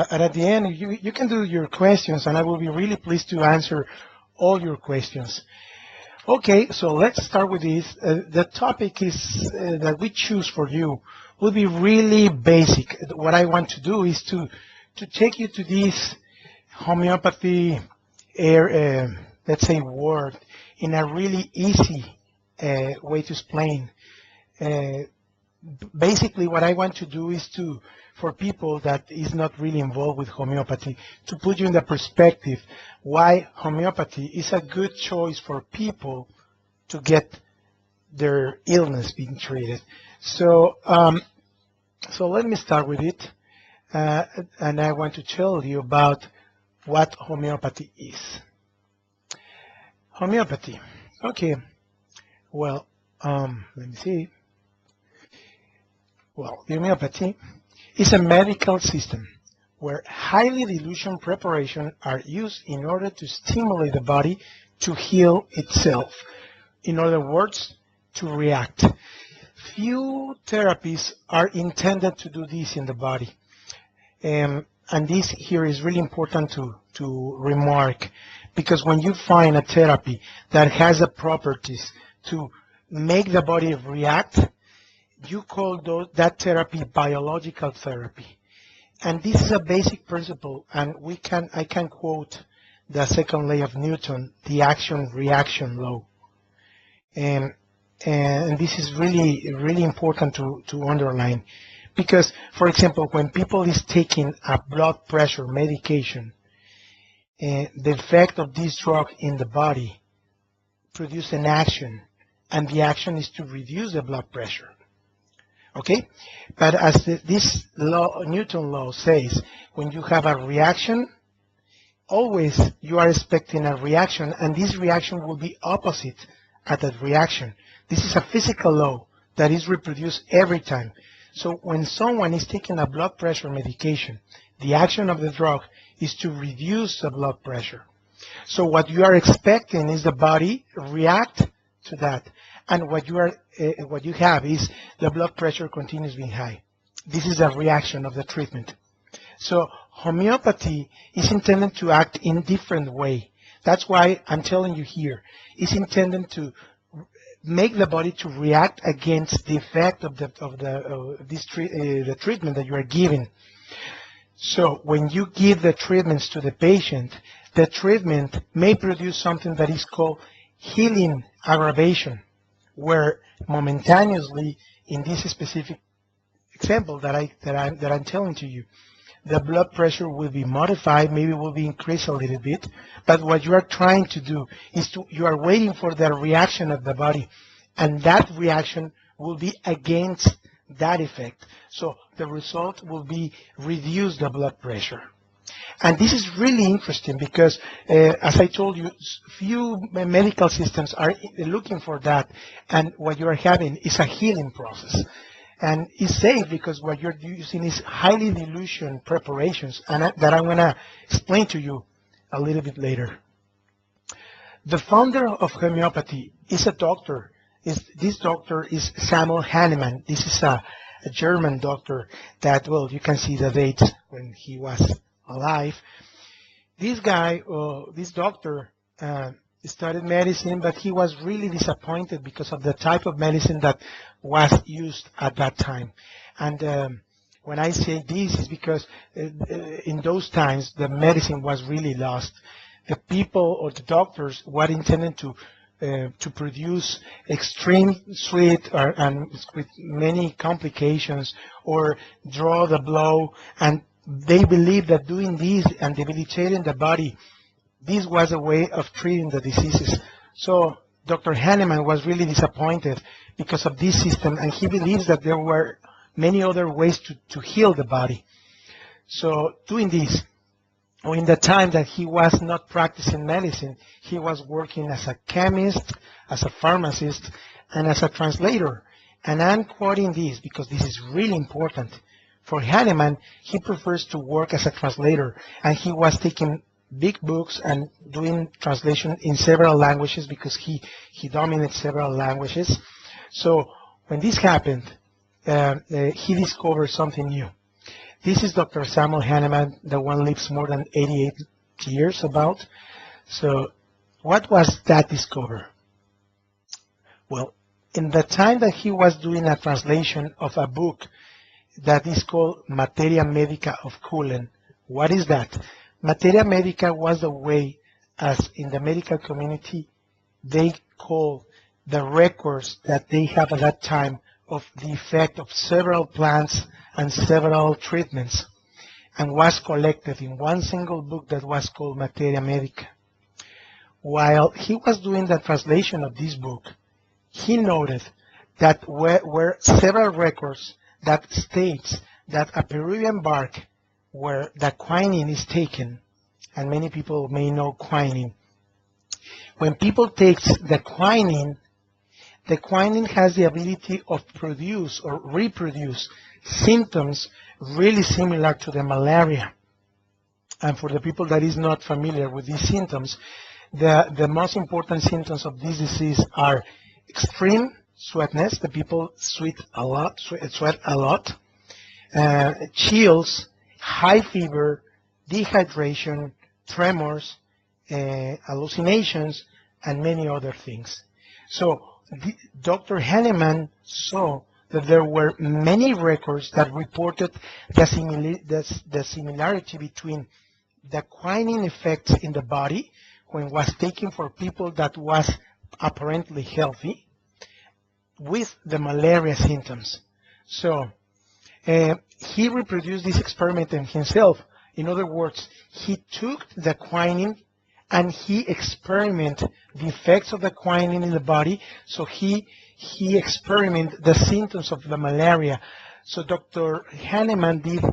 And at the end, you can do your questions, and I will be really pleased to answer all your questions. Okay, so let's start with this. The topic is that we choose for you will be really basic. What I want to do is to take you to this homeopathy let's say word in a really easy way to explain. Basically, what I want to do is for people that is not really involved with homeopathy, to put you in the perspective why homeopathy is a good choice for people to get their illness being treated. So, so let me start with it, and I want to tell you about what homeopathy is. Homeopathy. Okay. Well, let me see. Well, the homeopathy is a medical system where highly dilution preparations are used in order to stimulate the body to heal itself. In other words, to react. Few therapies are intended to do this in the body. And this here is really important to remark, because when you find a therapy that has the properties to make the body react, you call that therapy biological therapy. And this is a basic principle, and I can quote the second law of Newton, the action-reaction law. And this is really important to underline, because, for example, when people is taking a blood pressure medication, the effect of this drug in the body produce an action, and the action is to reduce the blood pressure. Okay, but as this law, Newton law says, when you have a reaction, always you are expecting a reaction, and this reaction will be opposite at that reaction. This is a physical law that is reproduced every time. So when someone is taking a blood pressure medication, the action of the drug is to reduce the blood pressure. So what you are expecting is the body react to that. And what you have is the blood pressure continues being high. This is a reaction of the treatment. So homeopathy is intended to act in different way. That's why I'm telling you here. It's intended to make the body to react against the effect of the treatment that you are giving. So when you give the treatments to the patient, the treatment may produce something that is called healing aggravation, where momentaneously, in this specific example that I'm telling to you, the blood pressure will be modified, maybe will be increased a little bit, but what you are trying to do is you are waiting for the reaction of the body, and that reaction will be against that effect. So the result will be reduce the blood pressure. And this is really interesting because, as I told you, few medical systems are looking for that, and what you are having is a healing process. And it's safe because what you're using is highly dilution preparations, and that I'm going to explain to you a little bit later. The founder of homeopathy is a doctor. This doctor is Samuel Hahnemann. This is a German doctor that, well, you can see the date when he was alive. This guy, this doctor, studied medicine, but he was really disappointed because of the type of medicine that was used at that time. And when I say this is because in those times the medicine was really lost. The people or the doctors were intended to produce extreme sweet and with many complications, or draw the blow, and they believed that doing this and debilitating the body, this was a way of treating the diseases. So Dr. Hahnemann was really disappointed because of this system, and he believes that there were many other ways to heal the body. So doing this, or in the time that he was not practicing medicine, he was working as a chemist, as a pharmacist, and as a translator. And I'm quoting this because this is really important. For Hahnemann, he prefers to work as a translator, and he was taking big books and doing translation in several languages because he dominates several languages. So when this happened, he discovered something new. This is Dr. Samuel Hahnemann, the one lives more than 88 years about. So what was that discovery? Well, in the time that he was doing a translation of a book that is called Materia Medica of Cullen. What is that? Materia Medica was the way, as in the medical community, they call the records that they have at that time of the effect of several plants and several treatments, and was collected in one single book that was called Materia Medica. While he was doing the translation of this book, he noted that were several records that states that a Peruvian bark where the quinine is taken, and many people may know quinine. When people take the quinine has the ability of produce or reproduce symptoms really similar to the malaria. And for the people that is not familiar with these symptoms, the most important symptoms of this disease are extreme sweatness, the people sweat a lot, chills, high fever, dehydration, tremors, hallucinations, and many other things. So Dr. Hahnemann saw that there were many records that reported the similarity between the quinine effects in the body when it was taken for people that was apparently healthy with the malaria symptoms. So he reproduced this experiment in himself. In other words, he took the quinine and he experimented the effects of the quinine in the body. So he experimented the symptoms of the malaria. So Dr. Hahnemann did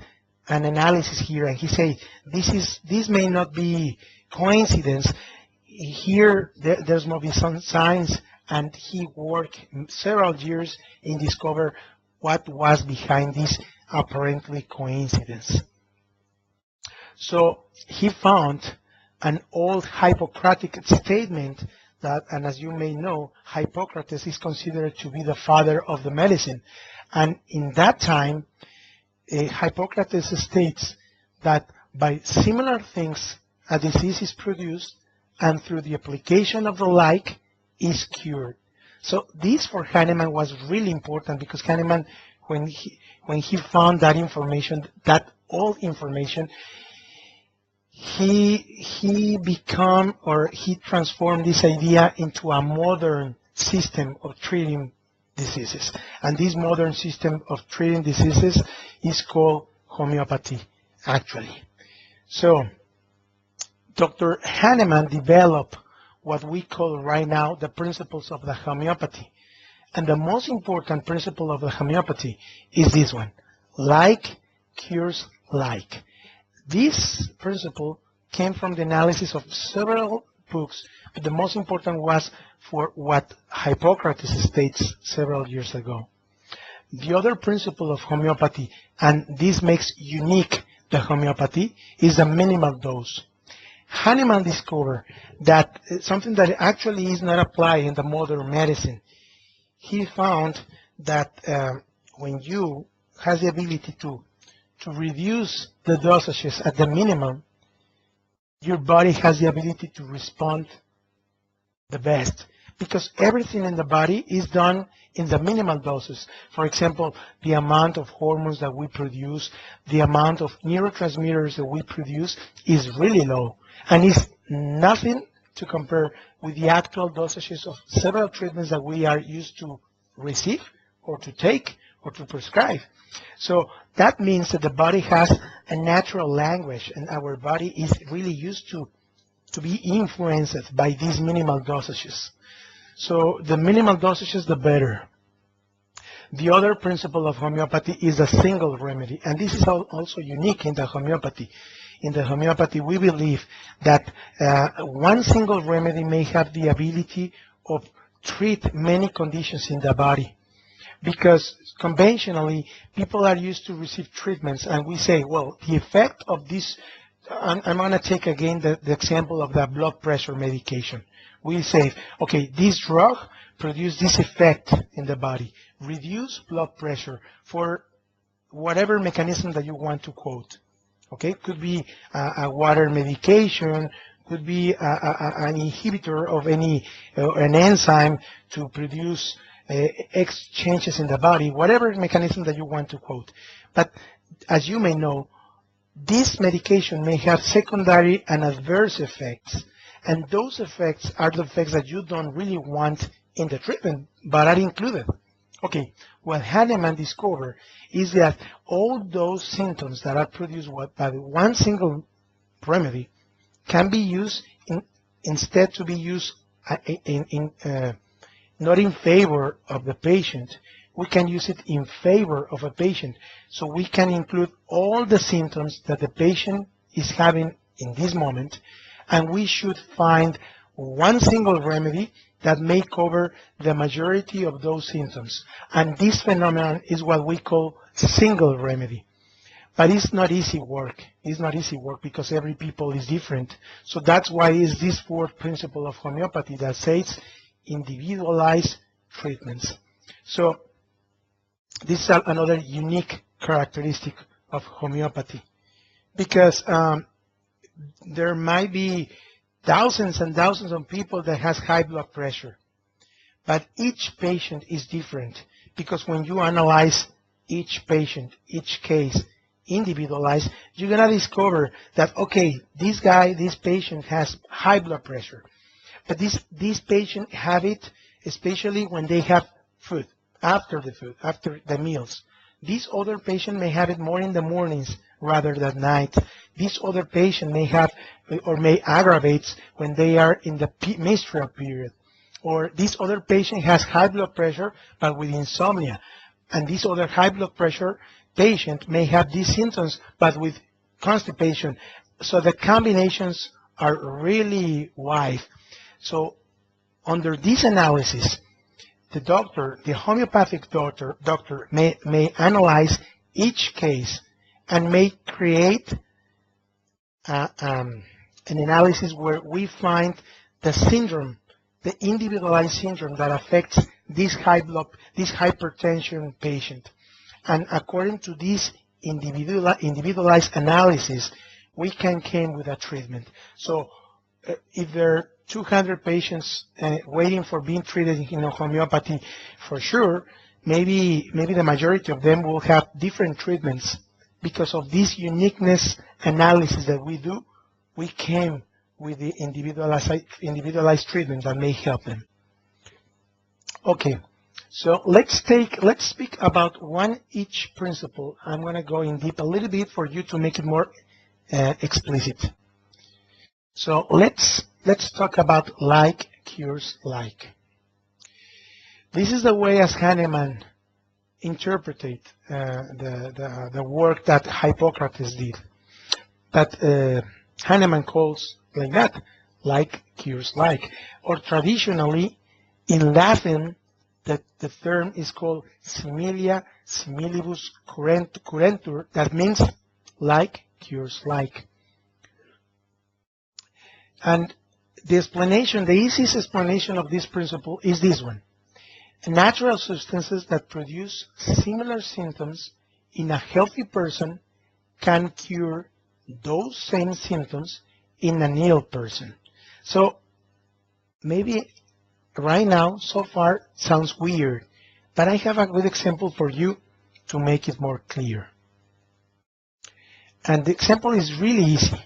an analysis here, and he said, this may not be coincidence. Here, there's must be some signs, and he worked several years in discover what was behind this apparently coincidence. So he found an old Hippocratic statement that, and as you may know, Hippocrates is considered to be the father of the medicine. And in that time, Hippocrates states that by similar things, a disease is produced, and through the application of the like, is cured. So this for Hahnemann was really important, because Hahnemann, when he found that information, that old information, he transformed this idea into a modern system of treating diseases. And this modern system of treating diseases is called homeopathy, actually. So Dr. Hahnemann developed what we call right now the principles of the homeopathy. And the most important principle of the homeopathy is this one: like cures like. This principle came from the analysis of several books, but the most important was for what Hippocrates states several years ago. The other principle of homeopathy, and this makes unique the homeopathy, is the minimal dose. Hahnemann discovered that something that actually is not applied in the modern medicine. He found that when you have the ability to reduce the dosages at the minimum, your body has the ability to respond the best, because everything in the body is done in the minimal doses. For example, the amount of hormones that we produce, the amount of neurotransmitters that we produce is really low, and is nothing to compare with the actual dosages of several treatments that we are used to receive or to take or to prescribe. So that means that the body has a natural language, and our body is really used to be influenced by these minimal dosages. So the minimal dosages, the better. The other principle of homeopathy is a single remedy, and this is also unique in the homeopathy. In the homeopathy, we believe that one single remedy may have the ability of treat many conditions in the body. Because conventionally, people are used to receive treatments, and we say, well, the effect of this, I'm going to take again the example of the blood pressure medication. We say, okay, this drug produces this effect in the body, reduce blood pressure for whatever mechanism that you want to quote. Okay, could be a water medication, could be an inhibitor of an enzyme to produce X changes in the body, whatever mechanism that you want to quote. But as you may know, this medication may have secondary and adverse effects, and those effects are the effects that you don't really want in the treatment, but are included. Okay, what Hahnemann discovered is that all those symptoms that are produced by one single remedy can be used instead to be used not in favor of the patient. We can use it in favor of a patient. So we can include all the symptoms that the patient is having in this moment, and we should find one single remedy that may cover the majority of those symptoms. And this phenomenon is what we call single remedy. But it's not easy work. It's not easy work because every people is different. So that's why it's this fourth principle of homeopathy that says individualized treatments. So this is another unique characteristic of homeopathy, because there might be thousands and thousands of people that has high blood pressure, but each patient is different, because when you analyze each patient, each case, individualized, you're gonna discover that, okay, this patient has high blood pressure, but this patient have it especially when they have food, after the meals. This other patient may have it more in the mornings rather than night. This other patient may have or may aggravate when they are in the menstrual period. Or this other patient has high blood pressure but with insomnia. And this other high blood pressure patient may have these symptoms but with constipation. So the combinations are really wide. So under this analysis, the homeopathic doctor may analyze each case and may create an analysis where we find the syndrome, the individualized syndrome that affects this hypertension patient. And according to this individualized analysis, we can come with a treatment. So if there are 200 patients waiting for being treated in homeopathy, for sure, maybe the majority of them will have different treatments. Because of this uniqueness analysis that we do, we came with the individualized treatment that may help them. Okay, so let's speak about one each principle. I'm going to go in deep a little bit for you to make it more explicit. So let's talk about like cures like. This is the way as Hahnemann interpreted the work that Hippocrates did. But Hahnemann calls like that, like cures like. Or traditionally, in Latin, the term is called similia similibus curentur. That means like cures like. And the easiest explanation of this principle is this one. Natural substances that produce similar symptoms in a healthy person can cure those same symptoms in an ill person. So maybe right now, so far, sounds weird, but I have a good example for you to make it more clear. And the example is really easy.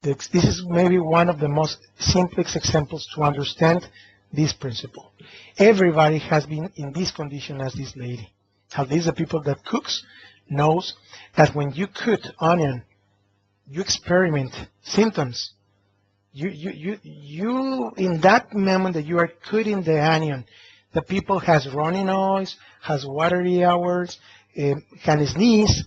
This is maybe one of the most simplest examples to understand this principle. Everybody has been in this condition as this lady. At least the people that cooks knows that when you cook onion, you experiment symptoms. You in that moment that you are cooking the onion, the people has runny nose, has watery hours, can sneeze,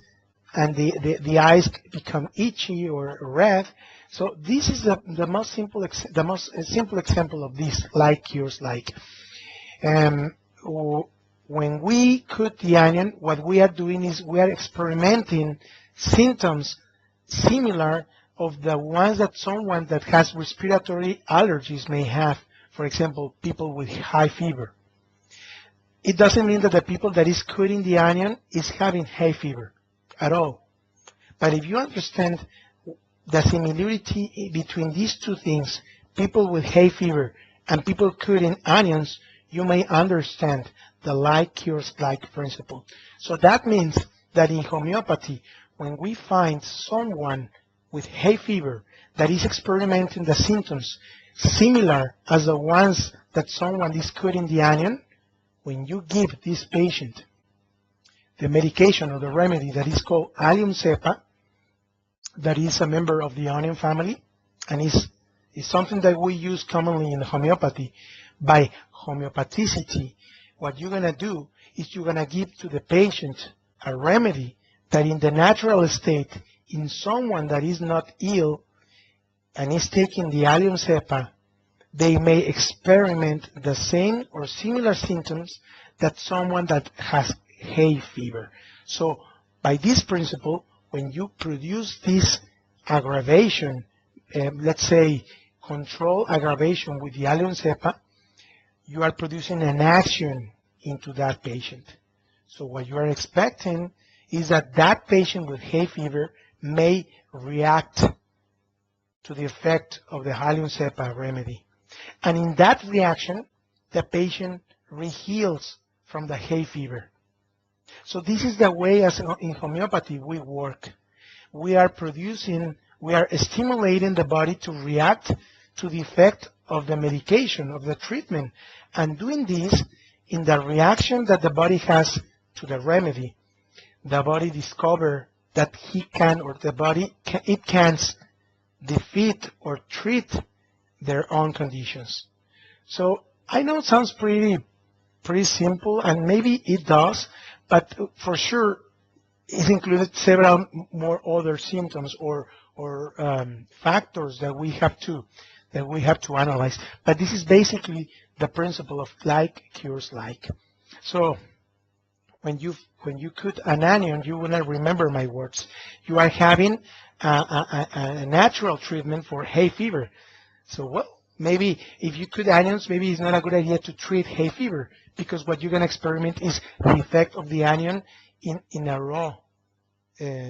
and the eyes become itchy or red. So this is the most simple example of this like cures like. When we cook the onion, what we are doing is we are experimenting symptoms similar of the ones that someone that has respiratory allergies may have. For example, people with high fever. it doesn't mean that the people that is cutting the onion is having hay fever at all. But if you understand the similarity between these two things, people with hay fever and people cutting onions, you may understand the like cures like principle. So that means that in homeopathy, when we find someone with hay fever that is experimenting the symptoms similar as the ones that someone is cutting the onion, when you give this patient the medication or the remedy that is called allium cepa, that is a member of the onion family, and is something that we use commonly in homeopathy. By homeopathicity, what you're going to do is you're going to give to the patient a remedy that in the natural state, in someone that is not ill and is taking the allium cepa, they may experiment the same or similar symptoms that someone that has hay fever. So by this principle, when you produce this aggravation, let's say control aggravation with the allium cepa, you are producing an action into that patient. So what you are expecting is that that patient with hay fever may react to the effect of the allium cepa remedy. And in that reaction, the patient reheals from the hay fever. So this is the way as in homeopathy we work. We are stimulating the body to react to the effect of the medication, of the treatment, and doing this in the reaction that the body has to the remedy. The body discovers that it can defeat or treat their own conditions. So I know it sounds pretty simple, and maybe it does, but for sure it included several more other symptoms or factors that we have to analyze. But this is basically the principle of like cures like. So when you cut an onion, you will not remember my words. You are having a natural treatment for hay fever. So well, maybe if you cut onions, maybe it's not a good idea to treat hay fever, because what you're going to experiment is the effect of the onion in a raw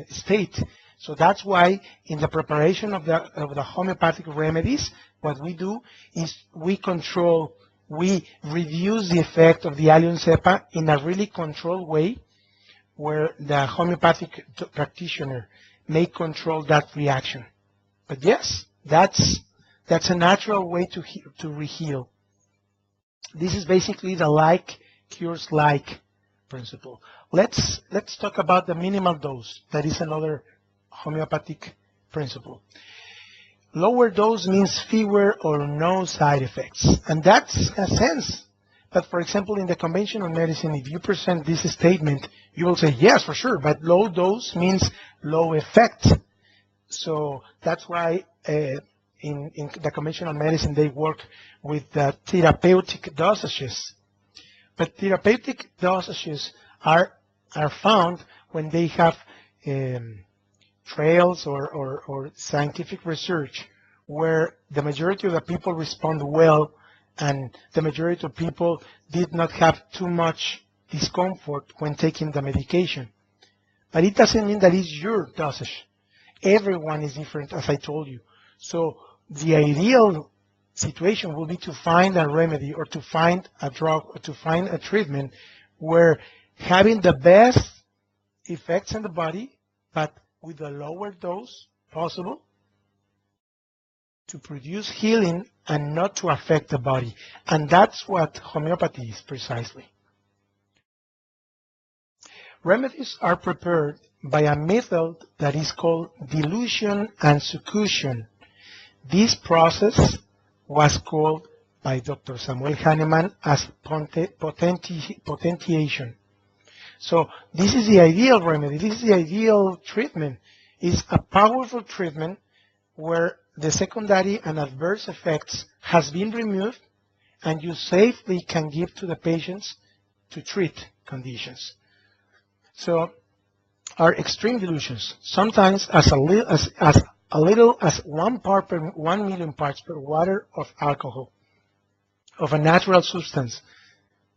state. So that's why in the preparation of the homeopathic remedies, what we do is we reduce the effect of the allium cepa in a really controlled way, where the homeopathic practitioner may control that reaction. But yes, that's a natural way to reheal. This is basically the like cures like principle. Let's talk about the minimal dose. That is another homeopathic principle. Lower dose means fewer or no side effects, and that's a sense. But for example, in the conventional medicine, if you present this statement, you will say, yes, for sure, but low dose means low effect. So that's why in the conventional medicine, they work with the therapeutic dosages. But therapeutic dosages are found when they have trials or scientific research where the majority of the people respond well and the majority of people did not have too much discomfort when taking the medication. But it doesn't mean that it's your dosage. Everyone is different, as I told you. So the ideal situation will be to find a remedy or to find a drug or to find a treatment where having the best effects on the body, but with the lower dose possible, to produce healing and not to affect the body. And that's what homeopathy is precisely. Remedies are prepared by a method that is called dilution and succussion. This process was called by Dr. Samuel Hahnemann as potentiation. So this is the ideal remedy. This is the ideal treatment. It's a powerful treatment where the secondary and adverse effects has been removed and you safely can give to the patients to treat conditions. So are extreme dilutions, sometimes as little as 1 part per 1 million parts per water of alcohol, of a natural substance,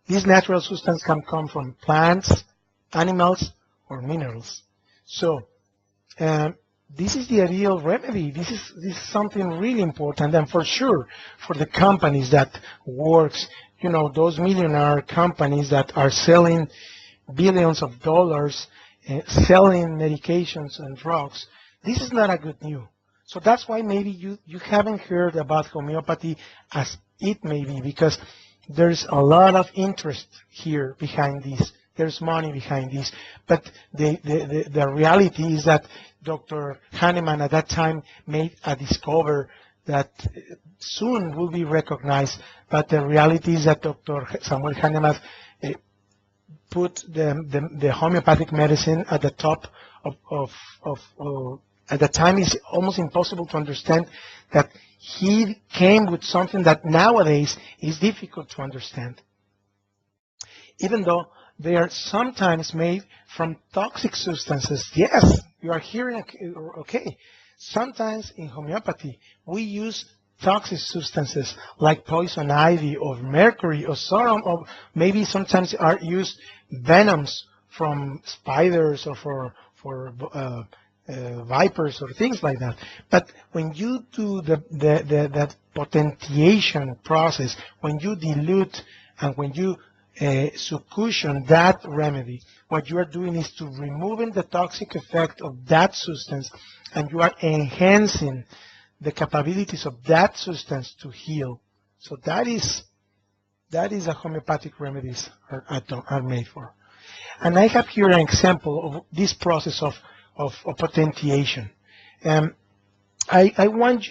This natural substance can come from plants, animals, or minerals. So this is the ideal remedy. This is something really important, and for sure for the companies that works, you know, those millionaire companies that are selling billions of dollars, selling medications and drugs. This is not a good news. So that's why maybe you haven't heard about homeopathy as it may be, because there's a lot of interest here behind this. There's money behind this. But the reality is that Dr. Hahnemann at that time made a discovery that soon will be recognized. But the reality is that Dr. Samuel Hahnemann put the homeopathic medicine at the top of at the time. It's almost impossible to understand that he came with something that nowadays is difficult to understand. Even though they are sometimes made from toxic substances. Yes, you are hearing okay. Sometimes in homeopathy we use toxic substances like poison ivy or mercury or serum, or maybe sometimes are used venoms from spiders or for vipers or things like that. But when you do that potentiation process, when you dilute and when you succussion that remedy, what you are doing is to removing the toxic effect of that substance, and you are enhancing the capabilities of that substance to heal. So that is a homeopathic remedies are made for. And I have here an example of this process of potentiation. I want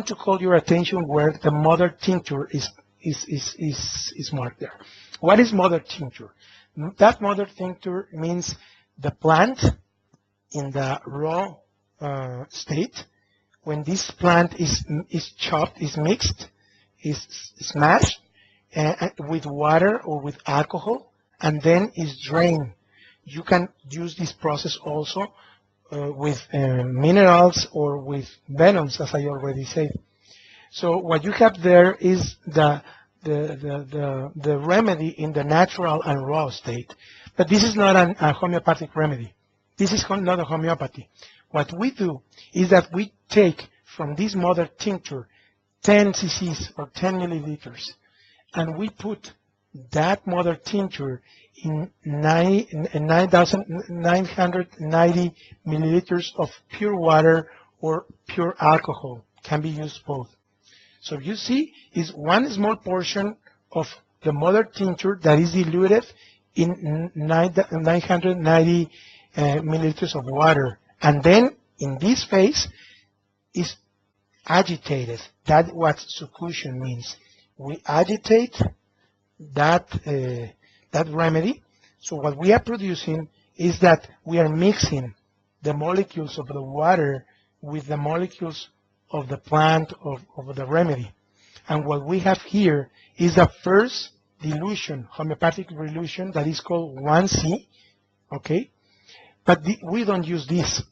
to call your attention where the mother tincture is marked there. What is mother tincture? That mother tincture means the plant in the raw state. When this plant is chopped, is mixed, is smashed with water or with alcohol, and then is drained. You can use this process also with minerals or with venoms, as I already said. So what you have there is the remedy in the natural and raw state. But this is not a homeopathic remedy. This is not a homeopathy. What we do is that we take from this mother tincture 10 cc's or 10 milliliters, and we put that mother tincture in 9,990 milliliters of pure water or pure alcohol. Can be used both. So you see, is one small portion of the mother tincture that is diluted in 990 milliliters of water, and then in this phase is agitated. That's what succussion means. We agitate that remedy. So what we are producing is that we are mixing the molecules of the water with the molecules of the plant of the remedy. And what we have here is the first dilution, homeopathic dilution, that is called 1C, okay? But we don't use this.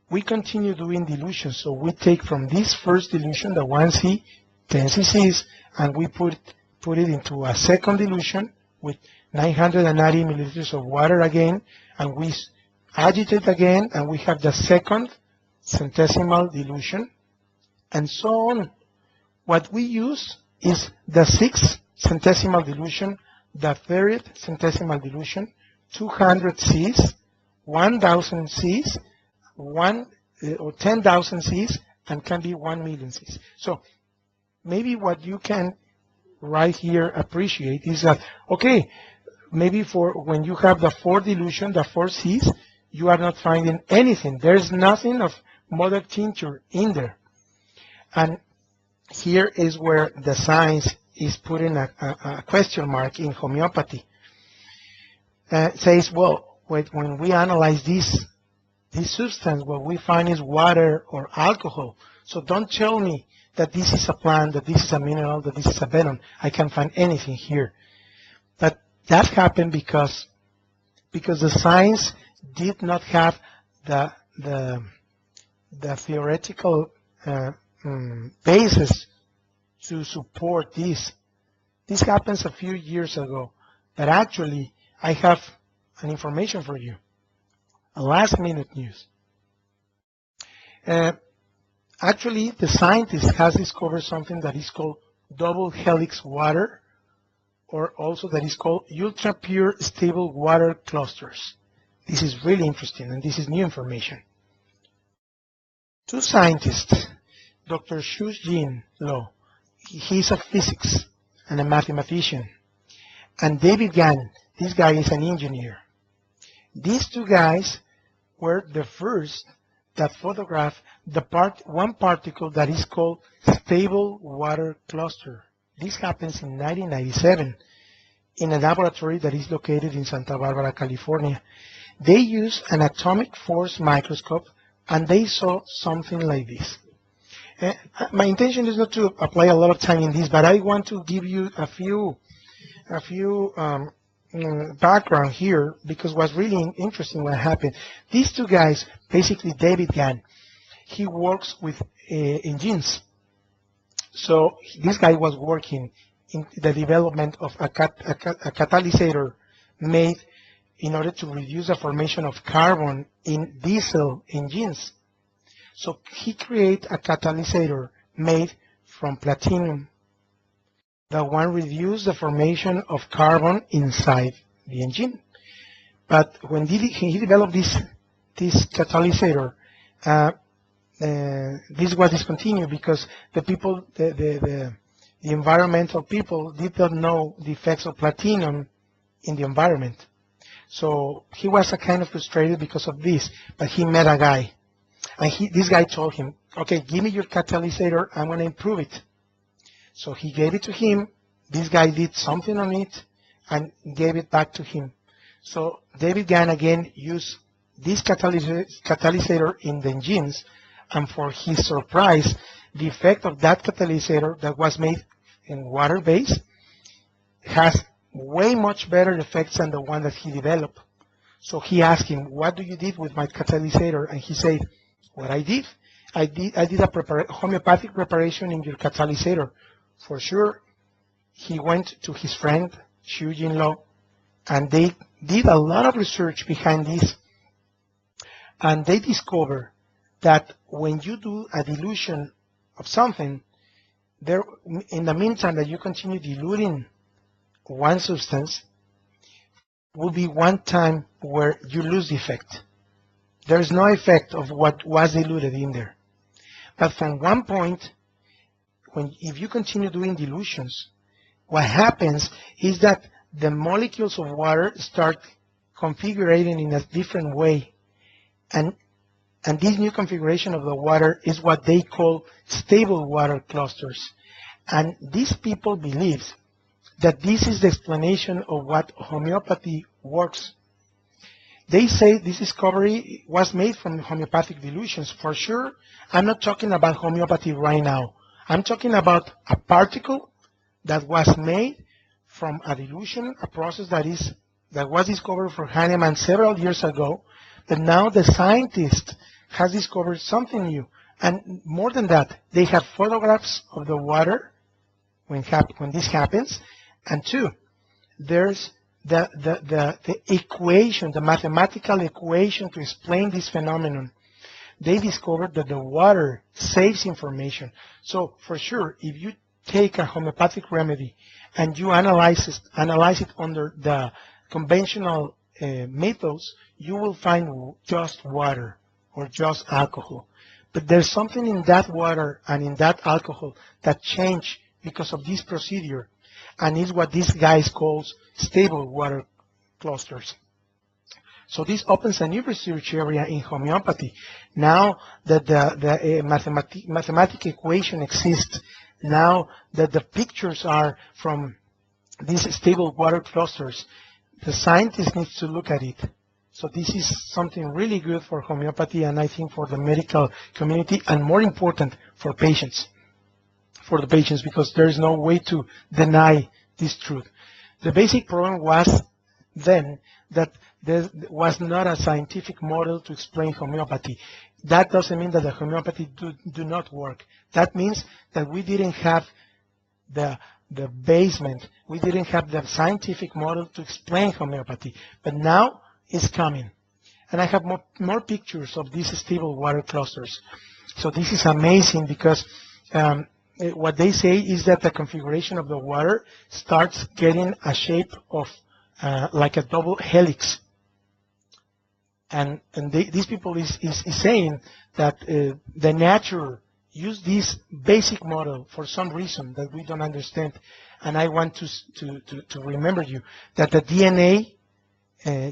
We continue doing dilution. So we take from this first dilution, the 1C, 10 cc's, and we put it into a second dilution with 990 milliliters of water again, and we agitate again, and we have the second centesimal dilution, and so on. What we use is the sixth centesimal dilution, the third centesimal dilution, 200 Cs, 1,000 Cs, or 10,000 Cs, and can be 1 million Cs. So maybe what you can right here appreciate is that, okay, maybe for when you have the fourth dilution, the 4 Cs, you are not finding anything. There's nothing of mother tincture in there. And here is where the science is putting a question mark in homeopathy. Says, well, when we analyze this substance, what we find is water or alcohol. So don't tell me that this is a plant, that this is a mineral, that this is a venom. I can't find anything here. But that happened because the science did not have the theoretical basis to support this. This happens a few years ago. But actually, I have an information for you, a last-minute news. Actually, the scientist has discovered something that is called double helix water, or also that is called ultra pure stable water clusters. This is really interesting, and this is new information. Two scientists, Dr. Shu-Jin Lo, he's a physics and a mathematician, and David Gann, this guy is an engineer. These two guys were the first that photographed one particle that is called stable water cluster. This happens in 1997 in a laboratory that is located in Santa Barbara, California. They used an atomic force microscope, and they saw something like this. My intention is not to apply a lot of time in this, but I want to give you a few background here, because what's really interesting what happened. These two guys, basically David Gann, he works with engines. So this guy was working in the development of a catalysator made in order to reduce the formation of carbon in diesel engines. So he created a catalysator made from platinum that one reduced the formation of carbon inside the engine. But when he developed this catalysator, this was discontinued because the environmental people did not know the effects of platinum in the environment. So he was kind of frustrated because of this, but he met a guy. And this guy told him, okay, give me your catalysator, I'm going to improve it. So he gave it to him. This guy did something on it and gave it back to him. So David Gann again used this catalysator in the engines, and for his surprise, the effect of that catalysator that was made in water base has way much better effects than the one that he developed. So he asked him, what do you did with my catalysator? And he said, what I did a homeopathic preparation in your catalysator. For sure, he went to his friend, Shu-Jin Lo, and they did a lot of research behind this. And they discovered that when you do a dilution of something, in the meantime that you continue diluting one substance, will be one time where you lose the effect. There is no effect of what was diluted in there. But from one point, if you continue doing dilutions, what happens is that the molecules of water start configuring in a different way. And this new configuration of the water is what they call stable water clusters. And these people believe that this is the explanation of what homeopathy works. They say this discovery was made from homeopathic dilutions. For sure, I'm not talking about homeopathy right now. I'm talking about a particle that was made from a dilution, a process that was discovered for Hahnemann several years ago, but now the scientist has discovered something new. And more than that, they have photographs of the water when this happens. And two, there's the equation, the mathematical equation to explain this phenomenon. They discovered that the water saves information. So for sure, if you take a homeopathic remedy and you analyze it under the conventional methods, you will find just water or just alcohol. But there's something in that water and in that alcohol that changed because of this procedure, and is what these guys calls stable water clusters. So this opens a new research area in homeopathy. Now that the mathematical equation exists, now that the pictures are from these stable water clusters, the scientist needs to look at it. So this is something really good for homeopathy, and I think for the medical community, and more important, for patients. For the patients, because there is no way to deny this truth. The basic problem was then that there was not a scientific model to explain homeopathy. That doesn't mean that the homeopathy do not work. That means that we didn't have the the basement. We didn't have the scientific model to explain homeopathy, but now it's coming. And I have more pictures of these stable water clusters. So this is amazing because what they say is that the configuration of the water starts getting a shape of like a double helix. And these people is saying that the nature used this basic model for some reason that we don't understand. And I want to remember you that the DNA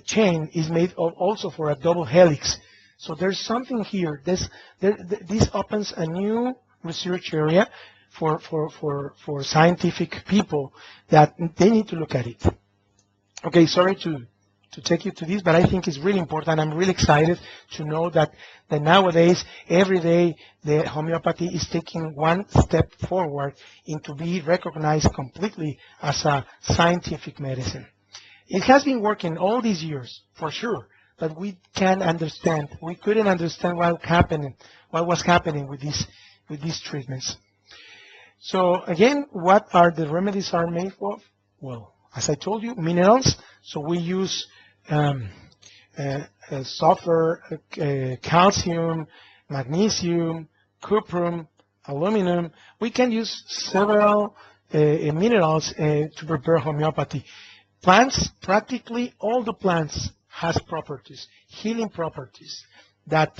chain is made of also for a double helix. So there's something here. This opens a new research area for scientific people that they need to look at it. Okay, sorry to take you to this, but I think it's really important. I'm really excited to know that nowadays, every day, the homeopathy is taking one step forward into being recognized completely as a scientific medicine. It has been working all these years, for sure, but we couldn't understand what was happening with these treatments. So again, what are the remedies are made of? Well, as I told you, minerals. So we use sulfur, calcium, magnesium, cuprum, aluminum. We can use several minerals to prepare homeopathy. Plants, practically all the plants has properties, healing properties that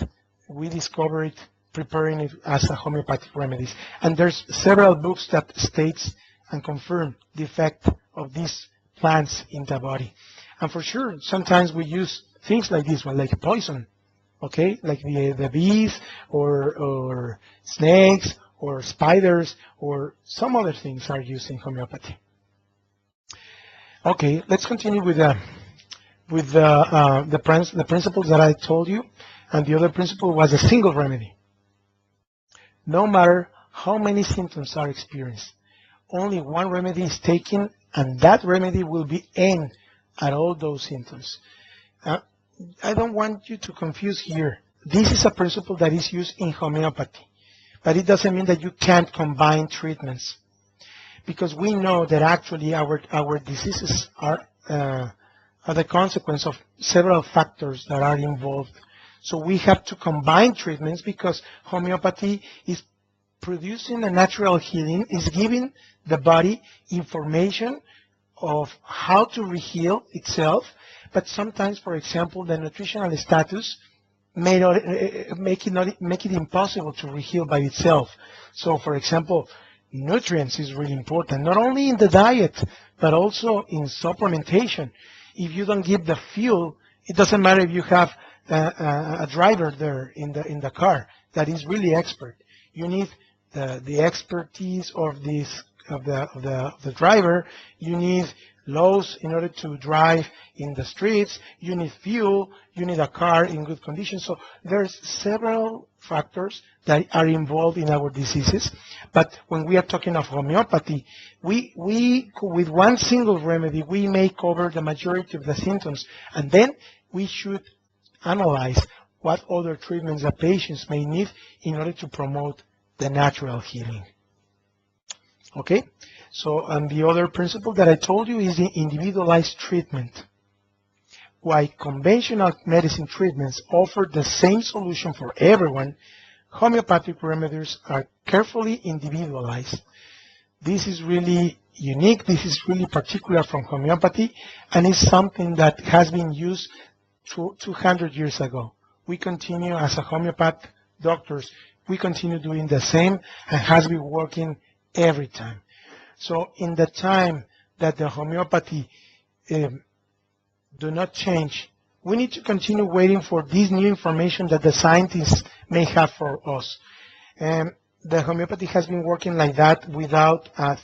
we discovered preparing it as a homeopathic remedies. And there's several books that states and confirm the effect of these plants in the body. And for sure, sometimes we use things like this one, like poison, okay, like the bees or snakes or spiders or some other things are used in homeopathy. Okay, let's continue with the principles that I told you, and the other principle was a single remedy. No matter how many symptoms are experienced, only one remedy is taken, and that remedy will be aimed at all those symptoms. I don't want you to confuse here. This is a principle that is used in homeopathy, but it doesn't mean that you can't combine treatments, because we know that actually our diseases are the consequence of several factors that are involved. So we have to combine treatments because homeopathy is producing a natural healing, is giving the body information of how to reheal itself, but sometimes, for example, the nutritional status may not make it impossible to reheal by itself. So, for example, nutrients is really important, not only in the diet, but also in supplementation. If you don't give the fuel, it doesn't matter if you have a driver there in the car that is really expert. You need the expertise of the driver. You need laws in order to drive in the streets. You need fuel. You need a car in good condition. So there's several factors that are involved in our diseases. But when we are talking of homeopathy, we with one single remedy, we may cover the majority of the symptoms. And then we should analyze what other treatments the patients may need in order to promote the natural healing. Okay? So, and the other principle that I told you is the individualized treatment. While conventional medicine treatments offer the same solution for everyone, homeopathic remedies are carefully individualized. This is really unique. This is really particular from homeopathy, and it's something that has been used 200 years ago. We continue as a homeopath doctors, we continue doing the same and has been working every time. So in the time that the homeopathy do not change, we need to continue waiting for this new information that the scientists may have for us. The homeopathy has been working like that without a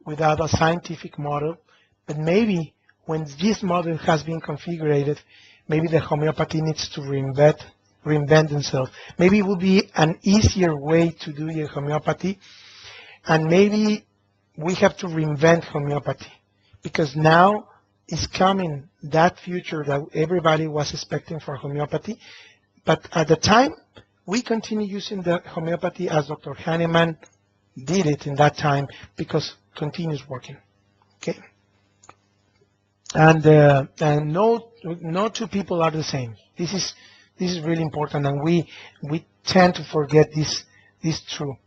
without a scientific model, but maybe when this model has been configured, maybe the homeopathy needs to reinvent themselves. Maybe it will be an easier way to do the homeopathy, and maybe we have to reinvent homeopathy, because now is coming that future that everybody was expecting for homeopathy. But at the time, we continue using the homeopathy as Dr. Hahnemann did it in that time because continues working. Okay, and no two people are the same. This is really important, and we tend to forget this true.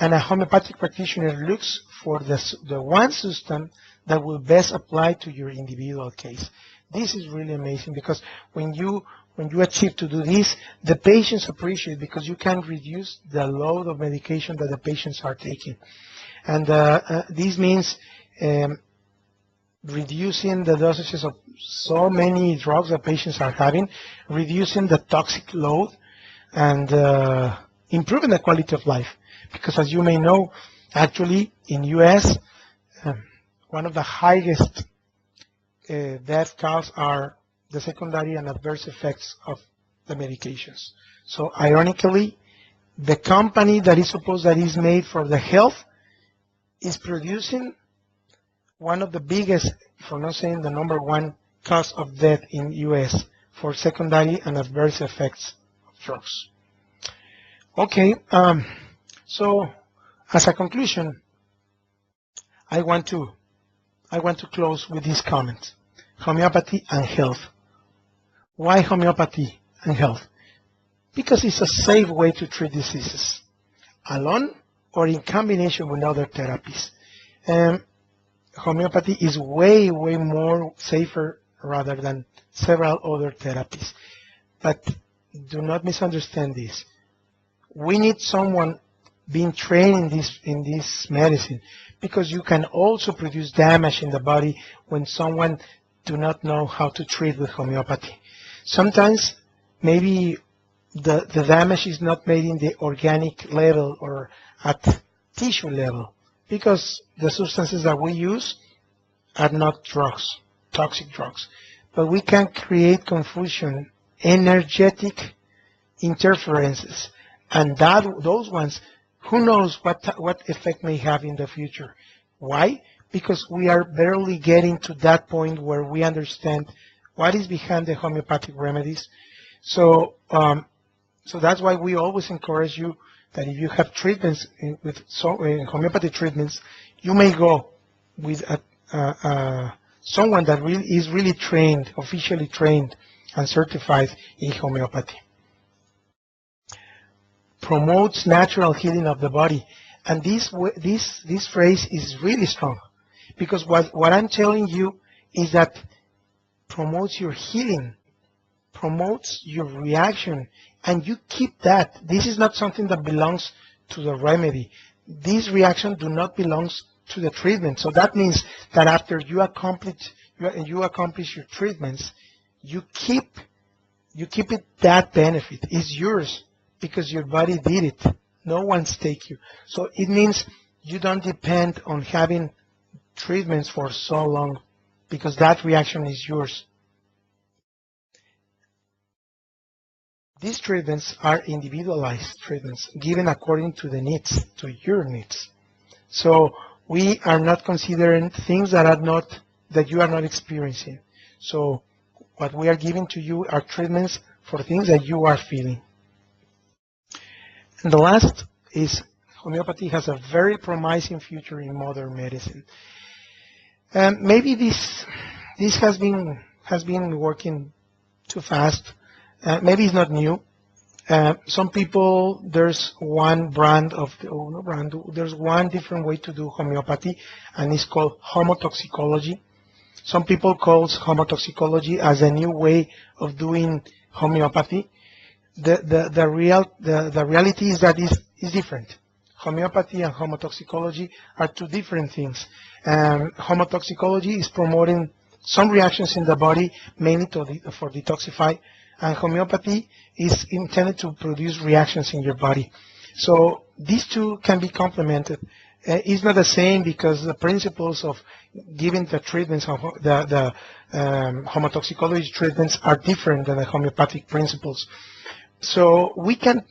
And a homeopathic practitioner looks for the one system that will best apply to your individual case. This is really amazing because when you achieve to do this, the patients appreciate because you can reduce the load of medication that the patients are taking. And this means reducing the dosages of so many drugs that patients are having, reducing the toxic load, and improving the quality of life. Because as you may know, actually in U.S., one of the highest death cause are the secondary and adverse effects of the medications. So ironically, the company that is made for the health is producing one of the biggest, for not saying the number one, cause of death in U.S. for secondary and adverse effects of drugs. Okay, so as a conclusion, I want to close with this comment: homeopathy and health. Why homeopathy and health? Because it's a safe way to treat diseases, alone or in combination with other therapies. Homeopathy is way more safer rather than several other therapies. But do not misunderstand this. We need someone being trained in this medicine, because you can also produce damage in the body when someone do not know how to treat with homeopathy. Sometimes maybe the damage is not made in the organic level or at tissue level, because the substances that we use are not drugs, toxic drugs. But we can create confusion, energetic interferences, and those ones, who knows what effect may have in the future. Why? Because we are barely getting to that point where we understand what is behind the homeopathic remedies. So that's why we always encourage you that if you have treatments with homeopathy treatments, you may go with someone that is really trained, officially trained and certified in homeopathy. Promotes natural healing of the body, and this phrase is really strong, because what I'm telling you is that promotes your healing, promotes your reaction, and you keep that. This is not something that belongs to the remedy. This reaction do not belongs to the treatment. So that means that after you accomplish your treatments, you keep it. That benefit is yours because your body did it. No one's take you. So it means you don't depend on having treatments for so long, because that reaction is yours. These treatments are individualized treatments given according to the needs, to your needs. So we are not considering things that you are not experiencing. So what we are giving to you are treatments for things that you are feeling. And the last is homeopathy has a very promising future in modern medicine. Maybe this has been working too fast. Maybe it's not new. Some people, there's one there's one different way to do homeopathy, and it's called homotoxicology. Some people call homotoxicology as a new way of doing homeopathy. The reality is that it's different. Homeopathy and homotoxicology are two different things. Homotoxicology is promoting some reactions in the body, mainly for detoxify, and homeopathy is intended to produce reactions in your body. So these two can be complemented. It's not the same because the principles of giving the treatments, the homotoxicology treatments are different than the homeopathic principles. So we can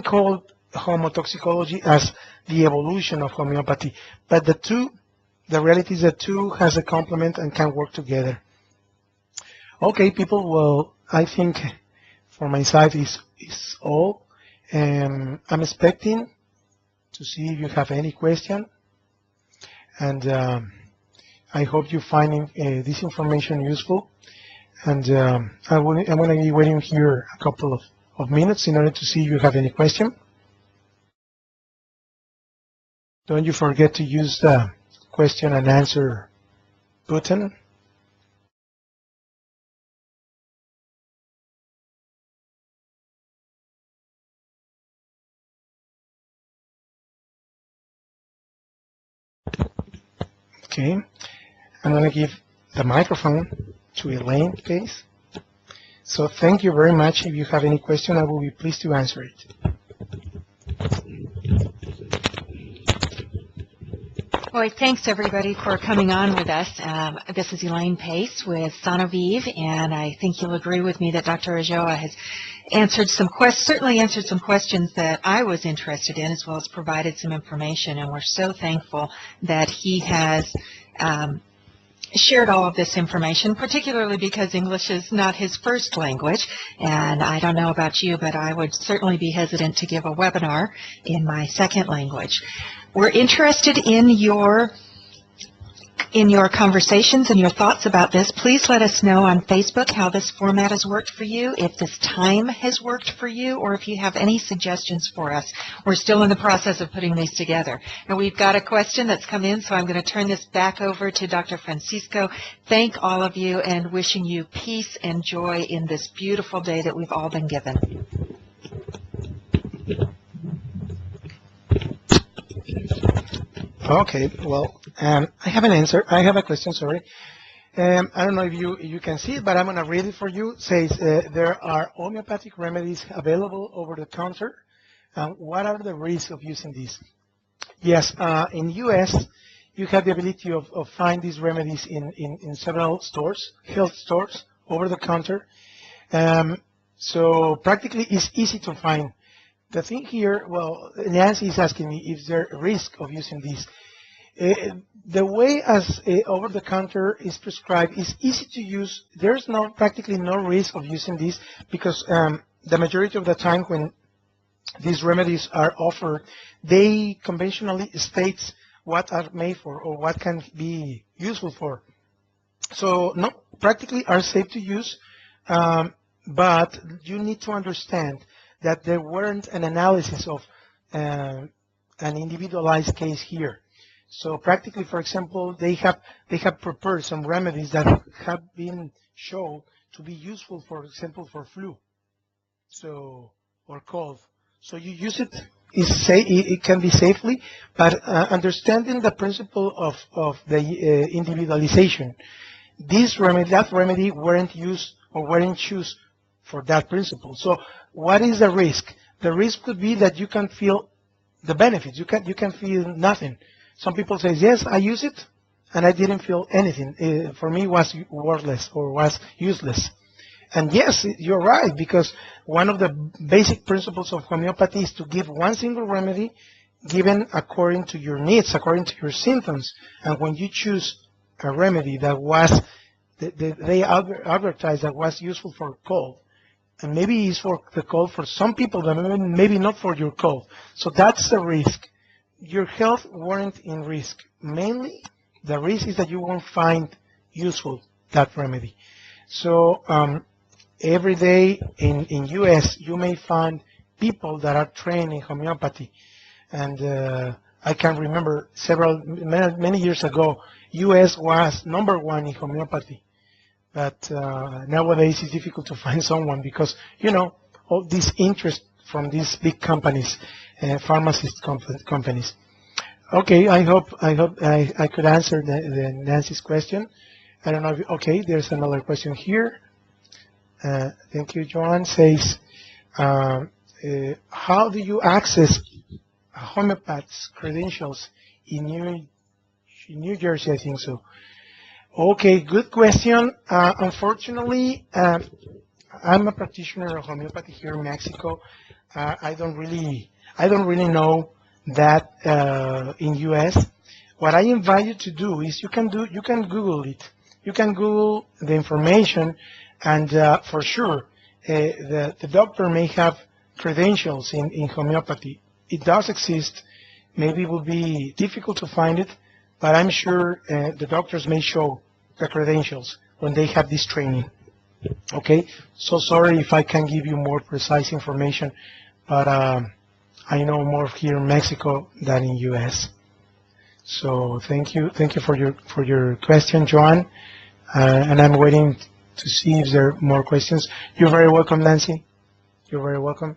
call homotoxicology as the evolution of homeopathy, but the reality is that two has a complement and can work together. Okay, people. Well, I think for my side is all. I'm expecting to see if you have any question. And I hope you find this information useful. And I'm going to be waiting here a couple of minutes in order to see if you have any question. Don't you forget to use the question and answer button. Okay, I'm going to give the microphone to Elaine, please. So thank you very much. If you have any question, I will be pleased to answer it. Well, thanks everybody for coming on with us. This is Elaine Pace with Sonovive, and I think you'll agree with me that Dr. Ulloa has certainly answered some questions that I was interested in, as well as provided some information, and we're so thankful that he has shared all of this information, particularly because English is not his first language. And I don't know about you, but I would certainly be hesitant to give a webinar in my second language. We're interested in your conversations and your thoughts about this. Please let us know on Facebook how this format has worked for you, if this time has worked for you, or if you have any suggestions for us. We're still in the process of putting these together. And we've got a question that's come in, so I'm going to turn this back over to Dr. Francisco. Thank all of you and wishing you peace and joy in this beautiful day that we've all been given. Okay, well, I have an answer. I have a question, sorry. I don't know if you can see it, but I'm going to read it for you. It says, there are homeopathic remedies available over the counter. What are the risks of using these? Yes, in the U.S., you have the ability of find these remedies in several stores, health stores, over the counter. So practically it's easy to find. The thing here, well, Nancy is asking me if there a risk of using these. The way as over-the-counter is prescribed is easy to use. There's practically no risk of using these because the majority of the time when these remedies are offered, they conventionally states what are made for or what can be useful for. So no, practically are safe to use, but you need to understand that there weren't an analysis of an individualized case here. So practically, for example, they have prepared some remedies that have been shown to be useful, for example, for flu, so or cold. So you use it. It can be safely, but understanding the principle of the individualization, that remedy weren't used or weren't chosen for that principle. So what is the risk? The risk could be that you can feel the benefits. You can feel nothing. Some people say, yes, I use it, and I didn't feel anything. For me, it was worthless or was useless. And yes, you're right, because one of the basic principles of homeopathy is to give one single remedy given according to your needs, according to your symptoms. And when you choose a remedy that was, they advertise that was useful for cold, and maybe it's for the cold for some people, but maybe not for your cold. So that's the risk. Your health weren't in risk. Mainly, the risk is that you won't find useful that remedy. So every day in U.S., you may find people that are trained in homeopathy. And I can remember many years ago, U.S. was #1 in homeopathy. But nowadays it's difficult to find someone because, all this interest from these big companies, pharmacist companies. Okay, I hope I could answer the Nancy's question. I don't know if, okay, there's another question here. Thank you, Joan. Says, how do you access a homeopath's credentials in New Jersey, I think so. Okay, good question. Unfortunately, I'm a practitioner of homeopathy here in Mexico. I don't really know that in U.S. What I invite you to do is you can Google it. You can Google the information, and for sure, the doctor may have credentials in homeopathy. It does exist. maybe it will be difficult to find it, but I'm sure the doctors may show the credentials when they have this training. Okay, so sorry if I can't give you more precise information, but I know more here in Mexico than in U.S. So thank you for your question, Joan, and I'm waiting to see if there are more questions. You're very welcome, Nancy. You're very welcome.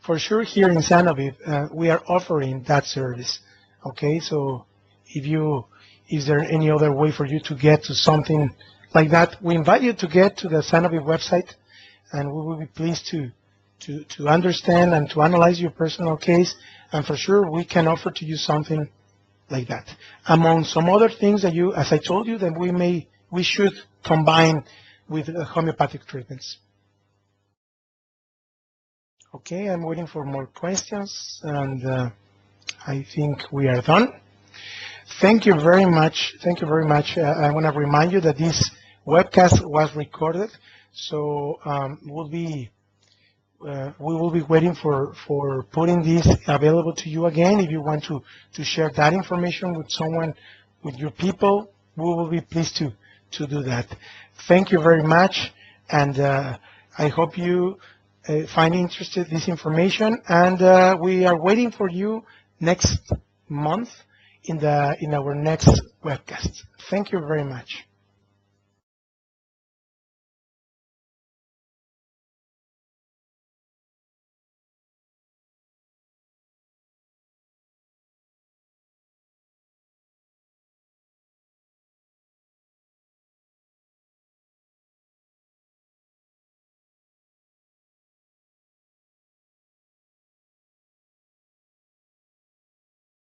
For sure, here in San Aviv, we are offering that service. Okay, so is there any other way for you to get to something like that? We invite you to get to the San Aviv website, and we will be pleased to understand and to analyze your personal case. And for sure, we can offer to you something like that. Among some other things that you, as I told you, that we should combine with homeopathic treatments. Okay, I'm waiting for more questions, and I think we are done. Thank you very much. Thank you very much. I want to remind you that this webcast was recorded, so we will be waiting for putting this available to you again. If you want to share that information with someone, with your people, we will be pleased to do that. Thank you very much, and I hope you find interested this information, and we are waiting for you next month in our next webcast. Thank you very much.